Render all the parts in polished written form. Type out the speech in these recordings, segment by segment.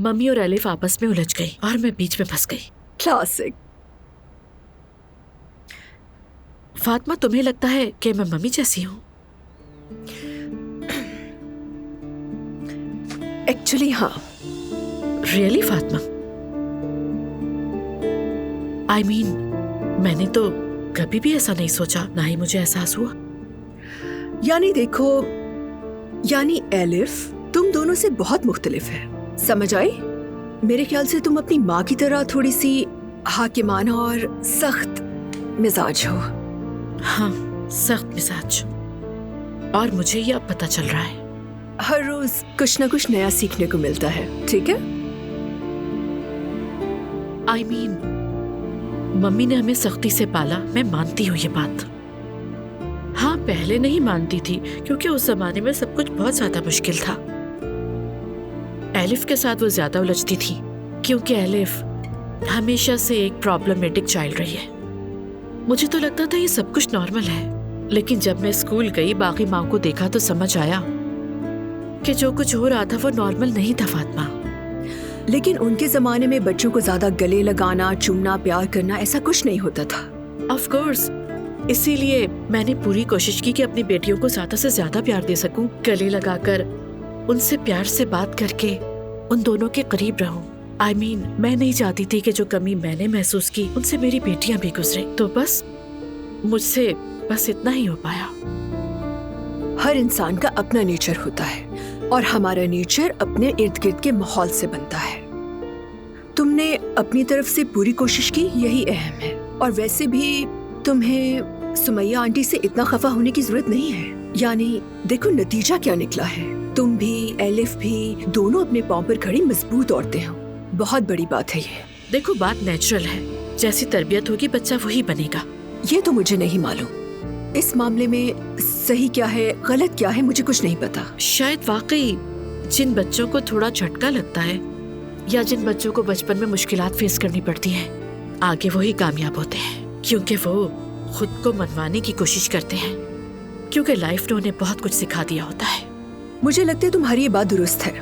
Mummy और elif आपस में उलझ गई और मैं बीच में फंस गई। क्लासिक। फातिमा, तुम्हें लगता है कि मैं मम्मी जैसी हूँ? एक्चुअली हाँ। रियली फातिमा? आई मीन, मैंने तो कभी भी ऐसा नहीं सोचा, ना ही मुझे एहसास हुआ। यानी देखो, यानी एलिफ तुम दोनों से बहुत मुख्तलिफ है, समझ आई? मेरे ख्याल से तुम अपनी माँ की तरह थोड़ी सी हाकिमाना और सख्त मिजाज हो। हाँ, सख्त मिजाज। और मुझे ये अब पता चल रहा है। हर रोज कुछ ना कुछ नया सीखने को मिलता है, ठीक है? आई मीन, मम्मी ने हमें सख्ती से पाला, मैं मानती हूँ ये बात। हाँ, पहले नहीं मानती थी क्योंकि उस जमाने में सब कुछ बहुत ज्यादा मुश्किल था। एलिफ के साथ वो ज्यादा उलझती थी क्योंकि एलिफ हमेशा से एक प्रॉब्लमेटिक चाइल्ड रही है। मुझे तो लगता था ये सब कुछ नॉर्मल है, लेकिन जब मैं स्कूल गई, बाकी माँ को देखा तो समझ आया कि जो कुछ हो रहा था वो नॉर्मल नहीं था फातिमा। लेकिन उनके जमाने में बच्चों को ज्यादा गले लगाना, चूमना, प्यार करना ऐसा कुछ नहीं होता था। ऑफ कोर्स, इसीलिए मैंने पूरी कोशिश की कि अपनी बेटियों को ज्यादा से ज्यादा प्यार दे सकूं, गले लगाकर उनसे प्यार से बात करके उन दोनों के करीब रहूं। आई मीन, मैं नहीं चाहती थी कि जो कमी मैंने महसूस की उनसे मेरी बेटियां भी गुजरे। तो बस मुझसे बस इतना ही हो पाया। हर इंसान का अपना नेचर होता है और हमारा नेचर अपने इर्द गिर्द के माहौल से बनता है। तुमने अपनी तरफ से पूरी कोशिश की, यही अहम है। और वैसे भी तुम्हें सुमैया आंटी से इतना खफा होने की जरूरत नहीं है। यानी देखो नतीजा क्या निकला है। तुम भी, एलिफ भी, दोनों अपने पांव पर खड़ी मजबूत औरतें हो। बहुत बड़ी बात है ये। देखो, बात नेचुरल है, जैसी तरबियत होगी बच्चा वही बनेगा। ये तो मुझे नहीं मालूम। इस मामले में सही क्या है, गलत क्या है, मुझे कुछ नहीं पता। शायद वाकई जिन बच्चों को थोड़ा झटका लगता है या जिन बच्चों को बचपन में मुश्किलात फेस करनी पड़ती हैं, आगे वही कामयाब होते हैं, क्योंकि वो खुद को मनवाने की कोशिश करते हैं, क्योंकि लाइफ ने उन्हें बहुत कुछ सिखा दिया होता है। मुझे लगता है तुम्हारी ये बात दुरुस्त है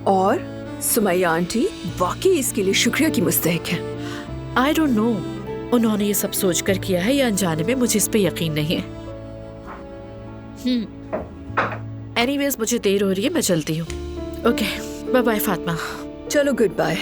और सुमैया आंटी वाकई इसके लिए शुक्रिया की मुस्तहिक है। आई डोंट नो, उन्होंने ये सब सोचकर किया है या अनजाने में, मुझे इस पे यकीन नहीं है। एनीवेज, मुझे देर हो रही है, मैं चलती हूँ। Okay, bye bye Fatima. चलो, गुड बाय।